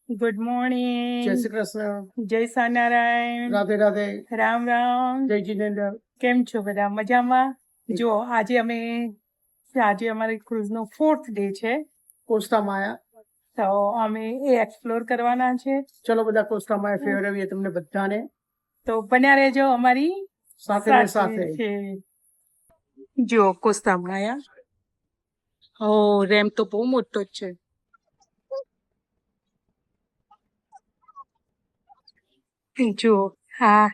Good morning. જય શ્રી કૃષ્ણ. જય સ્વામિનારાયણ. રાધે રાધે. રામ રામ. જય જીનેન્દ્ર. કેમ છો બધા? મજામાં? જો આજે અમારી ક્રુઝનો 4th ડે છે, કોસ્ટા માયા. તો અમે એ એક્સપ્લોર કરવાના છે. ચલો બધા કોસ્ટા માયા ફેરવીએ તમને બધાને. તો બન્યા રહેજો અમારી સાથે ને સાથે. છે. જો કોસ્ટા માયા. ઓ રેમ તો બહુ મોટો જ છે. જો આ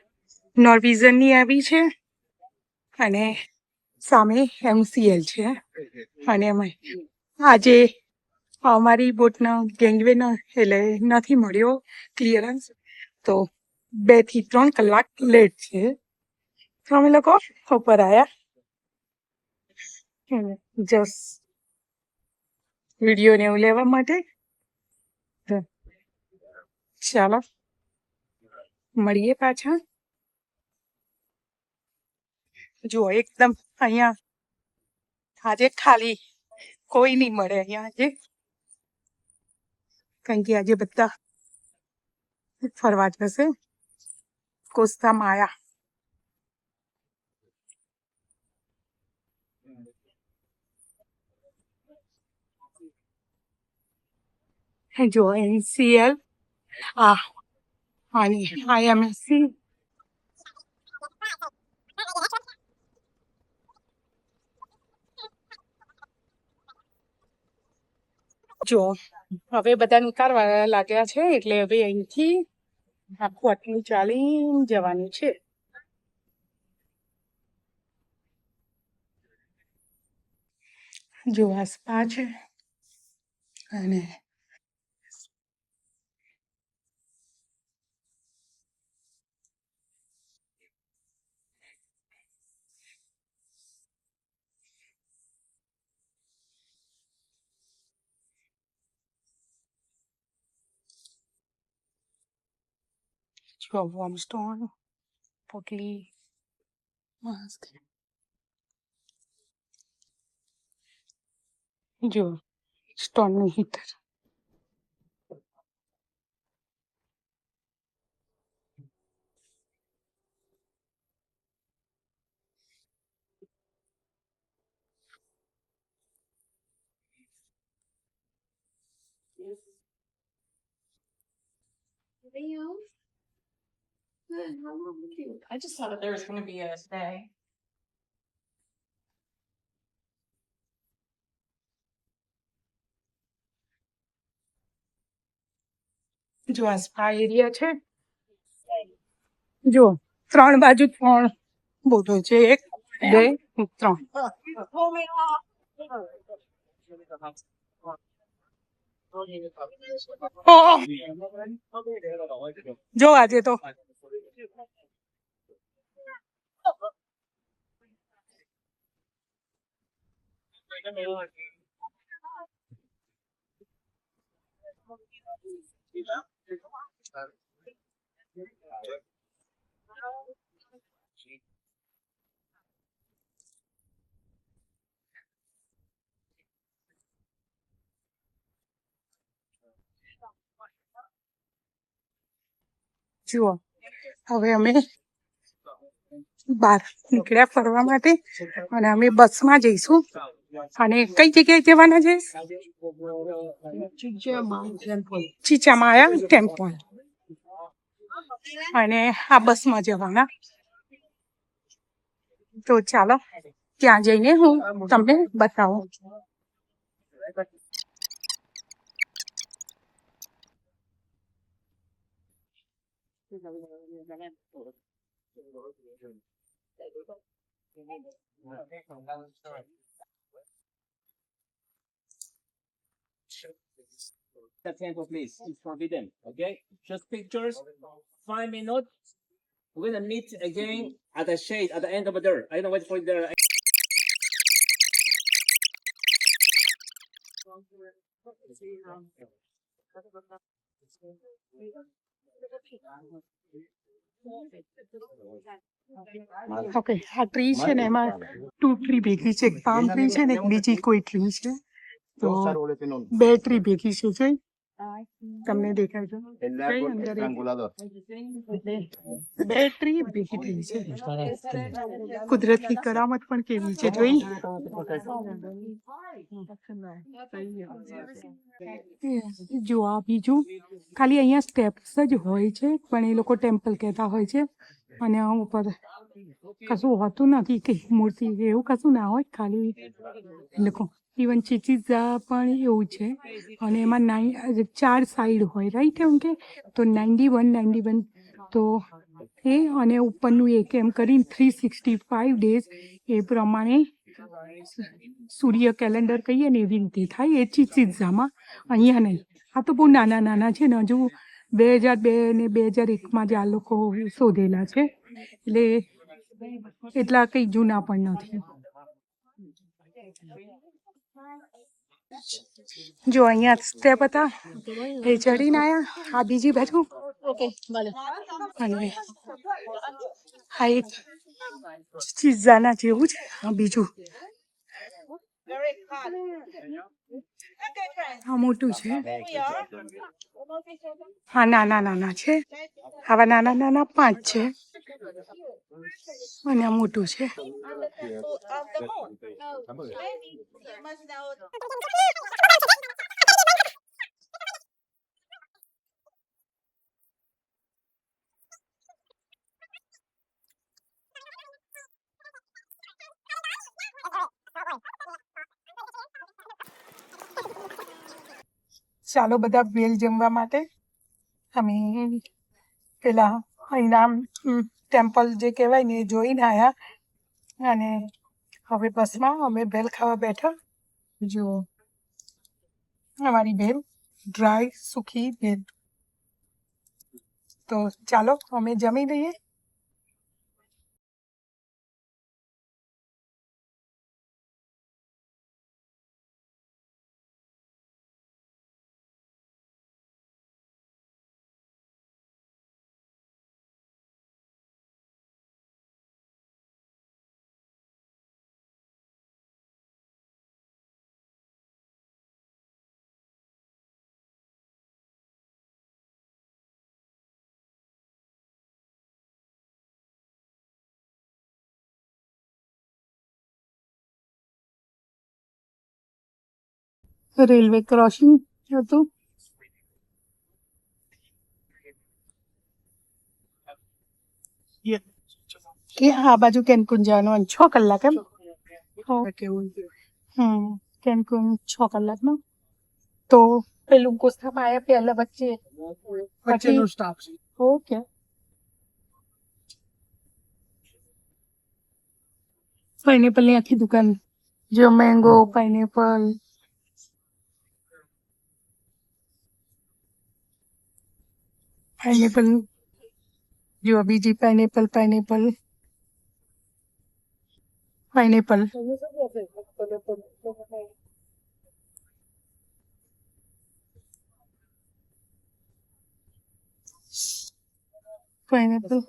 નોર્વિઝનની આવી છે અને સામે MCL છે. અને આજે અમારી બોટનો ગેંગવે એટલે નથી મળ્યો ક્લિયરન્સ, તો 2 થી 3 કલાક લેટ છે. તો અમે લોકો ઉપર આવ્યા જસ્ટ વિડીયો ને એવું લેવા માટે. તો ચાલો મળીએ પાછા. જુઓ એકદમ અહીંયા આજે ખાલી કોઈ નહીં મળે અહીંયા આજે, કારણ કે આજે બધા ફરવા જશે કોસ્ટા માયા. જો MCL અને IMC. જો હવે બધા નીકળવા લાગ્યા છે, એટલે હવે અહીંથી આખું આટલું ચાલી જવાનું છે. જો આ સ્પા છે અને જો વોર્મ સ્ટોન, પોટલી, મસ્ત. જો સ્ટોનનું heater. I just thought that there was going to be a stay. જો આ સ્પા એરિયા છે. જો 3 બાજુ 3 બોટો છે, 1 2 3. જો આજે તો જુઓ હવે અમે બહાર નીકળ્યા ફરવા માટે અને અમે બસમાં જઈશું. અને કઈ જગ્યાએ જવાના છે? ચીચામાયા ટેમ્પલ. અને આ બસમાં જવાના. તો ચાલો ત્યાં જઈને હું તમને બતાવું. The temple, please. It's forbidden. Okay? Just pictures. 5 minutes. We're gonna meet again at the shade at the end of the door. I don't wait for the. Okay, આ ટ્રી છે ને એમાં 2 ટ્રી ભેગી છે. એક પામ ટ્રી છે ને એક બીજી કોઈ ટ્રી છે, તો 2 ટ્રી ભેગી છે. તમને દેખાય છે કઈ અંદર એક એટલે બેટરી ભેગી થઈ છે કુદરતની કરામત પણ કેવી છે જોઈ જો આ બીજું ખાલી અહીંયા સ્ટેપ્સ જ હોય છે પણ એ લોકો ટેમ્પલ કહેતા હોય છે અને આ ઉપર કશું હોતું નથી કે મૂર્તિ એવું કશું ના હોય ખાલી એ લોકો ઇવન ચીચીઝા પણ એવું છે અને એમાં 4 સાઈડ હોય રાઈટ એમ કે તો 91 તો એ અને ઉપરનું એક એમ કરીને 365 ડેઝ એ પ્રમાણે સૂર્ય કેલેન્ડર કહીએ ને એવી રીતે થાય એ ચીચીઝામાં અહીંયા નહીં આ તો બહુ નાના નાના છે ને હજુ 2002 ને 2001માં જ આ લોકો શોધેલા છે એટલે એટલા કંઈ જૂના પણ નથી જો અહીંયા સ્ટેપ હતા એ ચડીને આયા આ બીજી બાજુ ઓકે ભલે અને આ એક ચીઝાના જેવું છે આ બીજું આ મોટું છે હા નાના નાના છે આવા નાના નાના 5 છે અને આ મોટું છે ચાલો બધા વેલ જમવા માટે અમે પેલા અહીંના ટેમ્પલ જે કહેવાય ને એ જોઈને આવ્યા અને હવે બસમાં અમે ભેલ ખાવા બેઠા જુઓ અમારી ભેલ ડ્રાય સૂકી ભેલ તો ચાલો અમે જમી લઈએ રેલવે ક્રોસિંગ હતું કે આ બાજુ કેન્કુન જવાનું 6 કલાક એમ કેવું કેન્કુન 6 કલાકનો તો પેલું કોસ્તામાં આવ્યા પહેલા વચ્ચેનો સ્ટાફ છે ઓકે પાઇનેપલ ની આખી દુકાન જો મેંગો પાઇનેપલ પાઇનેપલ જો બીજી pineapple pineapple pineapple pineapple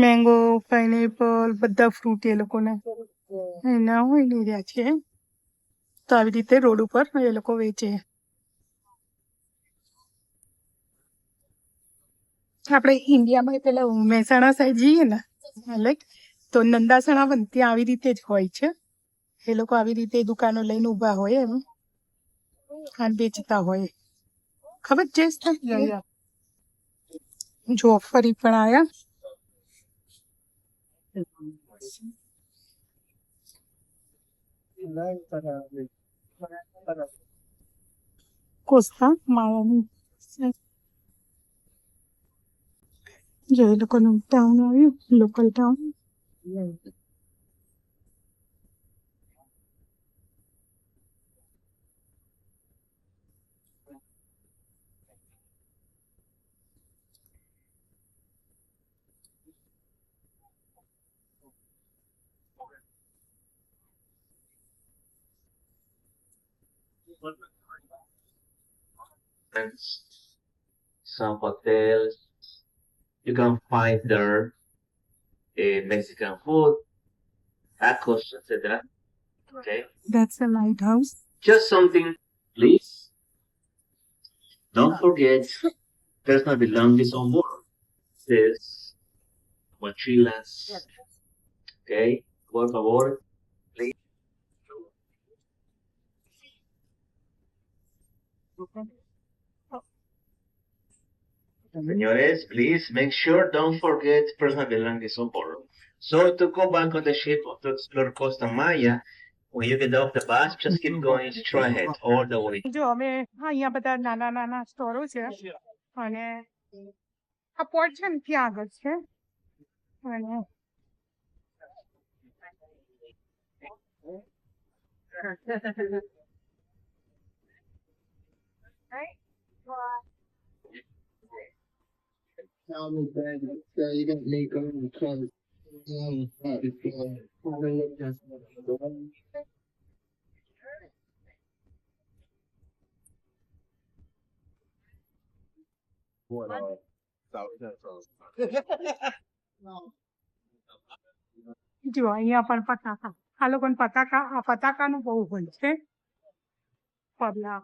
mango pineapple બધા ફ્રૂટ એ લોકોને એના હોય લઈ રહ્યા છે તો આવી રીતે રોડ ઉપર એ લોકો વેચે આપણે ઇન્ડિયામાં પેલા મહેસાણા સાઈડ જઈએ ને લાઈક તો નંદાસણા પણ ત્યાં આવી રીતે જ હોય છે એ લોકો આવી રીતે દુકાનો લઈને ઊભા હોય એમ અને વેચતા હોય ખબર છે જો ફરી પણ આયા કોસ્તા માળાની જો એ લોકોનું ટાઉન આવ્યું local town Some hotels you can find there Mexican food, tacos, etc. Okay. That's a lighthouse. Just something, please. Don't forget, personal belongings on board. This mochilas. Okay, por favor. Señores, please make sure don't forget personal belongings on board. So to go back on the ship to explore Costa Maya, when you get off the bus, just keep going straight ahead all the way. જો અમે અહીંયા બધા નાના નાના સ્ટોરો છે અને આ port છે ને ત્યાં આગળ છે અને Tell me, baby, so you don't need to go in the car. જો અહીંયા પણ પતાકા આ લોકોને પતાકા આ પતાકાનું બહુ હોય છે પગલા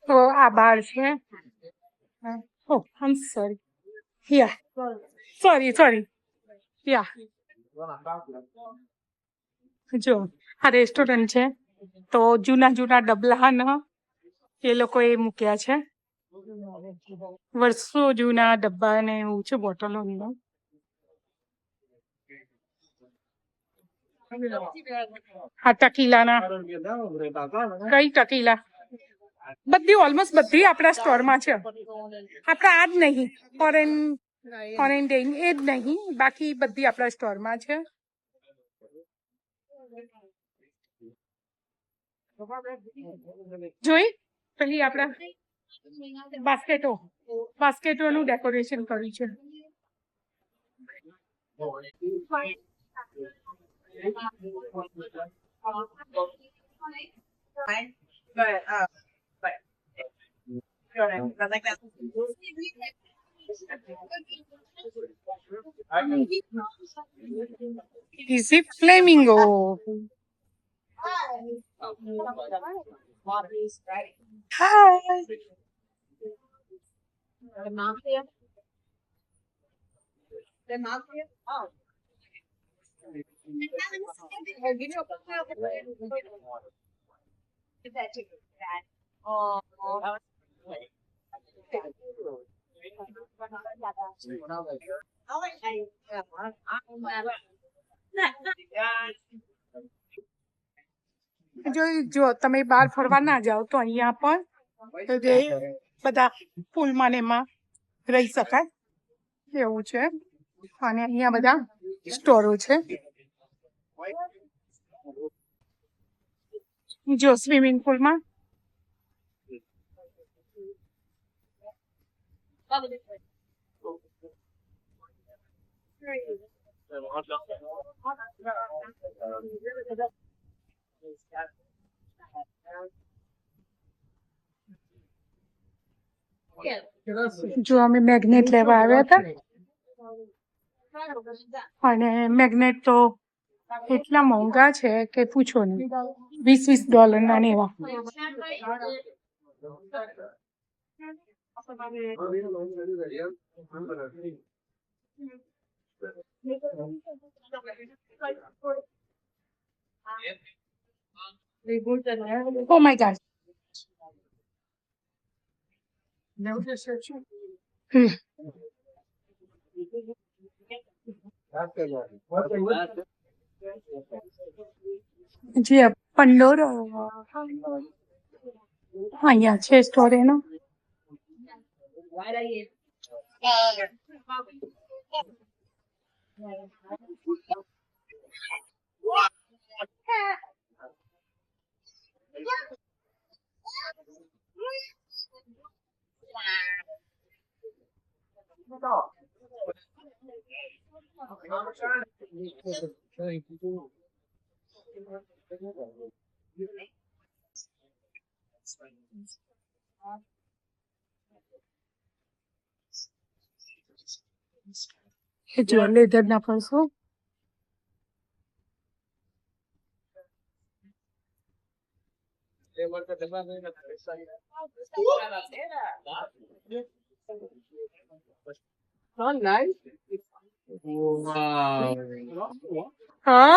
તો આ બાર છે ઓ આમ સોરી યા સોરી યા જો આ રેસ્ટોરન્ટ છે તો જૂના જૂના ડબલા ન એ લોકોએ મૂક્યા છે વર્ષો જૂના ડબ્બા ને એવું છે બોટલો આ ટકીલાના કઈ ટકીલા બધી ઓલમોસ્ટ બધી આપણા સ્ટોરમાં છે આપણા આ જ નહીં ફોરેન એ જ નહીં બાકી બધી આપણા સ્ટોરમાં છે જોઈ પેલી આપણા બાસ્કેટોનું ડેકોરેશન કર્યું છે Is it flamingo? Hi. The mafia? The mafia? Oh. જો તમે બહાર ફરવા ના જાઓ તો અહીંયા પણ બધા પુલમાં ને એમાં રહી શકાય એવું છે અને અહીંયા બધા સ્ટોરો છે જો સ્વિમિંગ પુલમાં જો અમે મેગ્નેટ લેવા આવ્યા હતા અને મેગ્નેટ તો એટલા મોંઘા છે કે પૂછો નહીં $20 ના ને એવા Oh my God. જી પંડોર અહીંયા છે સ્ટોર એનો એ જો લેધરના પર્સો. Not nice. Wow.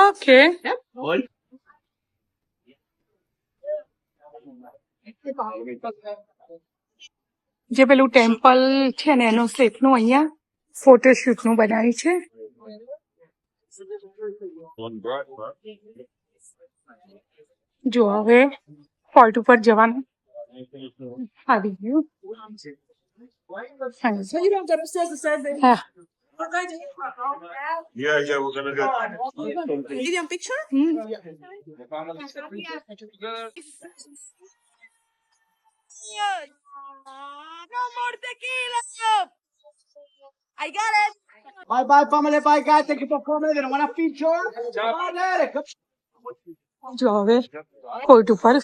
ઓકે. જે પેલું ટેમ્પલ છે ને એનું સેટનું અહીંયા ફોટોશૂટ નું બનાવ્યું છે. જો હવે ફોર્ટ ઉપર જવાનું આવી ગયું. હા. Yeah, we're gonna go. Medium picture? No more tequila. I got it. Bye bye, family. Bye, guys. Thank you for coming. You want a picture? જો હવે ફોર્ટ ઉપર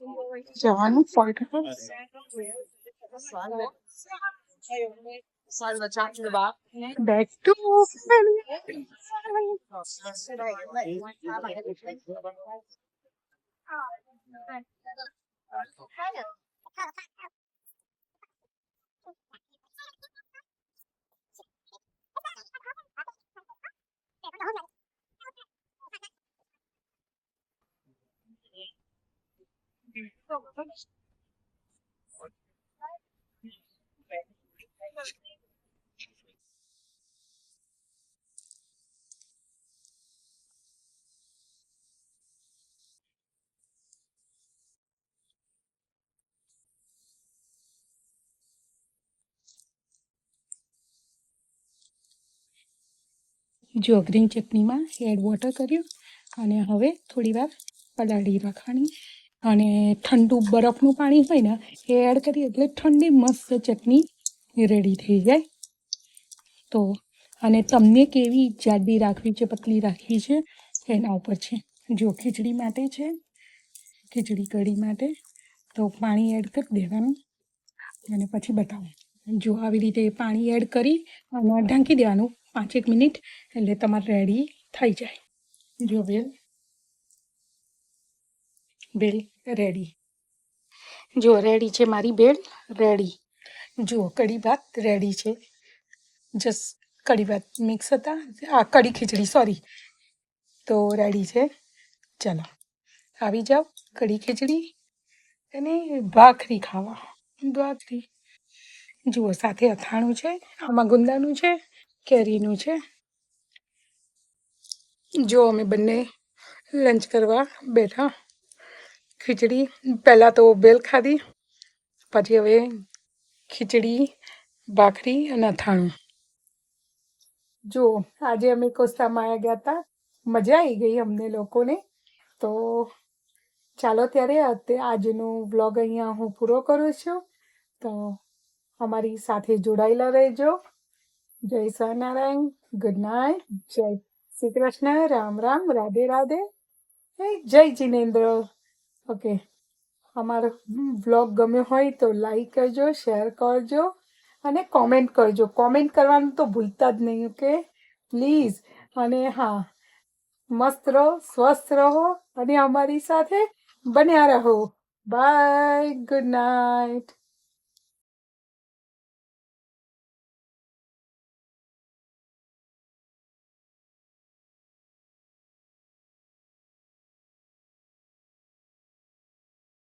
જવાનું. ફોર્ટ ઉપર Side of the chat to the back. Back to જો green ચટણીમાં add water કર્યું અને હવે થોડી વાર પલાળી રાખવાની. અને ઠંડુ બરફનું પાણી હોય ને એ એડ કરીએ એટલે ઠંડી મસ્ત ચટણી રેડી થઈ જાય. તો અને તમને કેવી જાડી રાખવી છે પતલી રાખવી છે એના ઉપર છે. જો ખીચડી માટે છે, ખીચડી કઢી માટે તો પાણી એડ કરી દેવાનું અને પછી બતાવું. જો આવી રીતે પાણી એડ કરી અને ઢાંકી દેવાનું 5 મિનિટ એટલે તમારે રેડી થઈ જાય. જો બેલ રેડી. જો રેડી છે મારી બેલ રેડી. જુઓ કઢી ભાત રેડી છે. જસ્ટ કઢી ભાત મિક્સ હતા, આ કઢી ખીચડી સોરી, તો રેડી છે. ચાલો આવી જાઓ કઢી ખીચડી અને ભાખરી ખાવા. ભાખરી જુઓ સાથે અથાણું છે, આમાં ગુંદાનું છે, કેરીનું છે. જો અમે બંને લંચ કરવા બેઠા. ખીચડી પહેલાં તો બેલ ખાધી, પછી હવે ખીચડી, ભાખરી અને અથાણું. જો આજે અમે કોસ્તામાં ગયા હતા, મજા આવી ગઈ અમને લોકોને. તો ચાલો ત્યારે આજનો વ્લોગ અહીંયા હું પૂરો કરું છું. તો અમારી સાથે જોડાયેલા રહેજો. જય સ્વામિનારાયણ, ગુડ નાઇટ, જય શ્રી કૃષ્ણ, રામ રામ, રાધે રાધે, જય જિનેન્દ્ર. ઓકે, અમારો વ્લોગ ગમ્યો હોય તો લાઈક કરજો, શેર કરજો અને કોમેન્ટ કરજો. કોમેન્ટ કરવાનું તો ભૂલતા જ નહીં. Okay please. અને હા, મસ્ત રહો, સ્વસ્થ રહો અને અમારી સાથે બન્યા રહો. Bye, good night.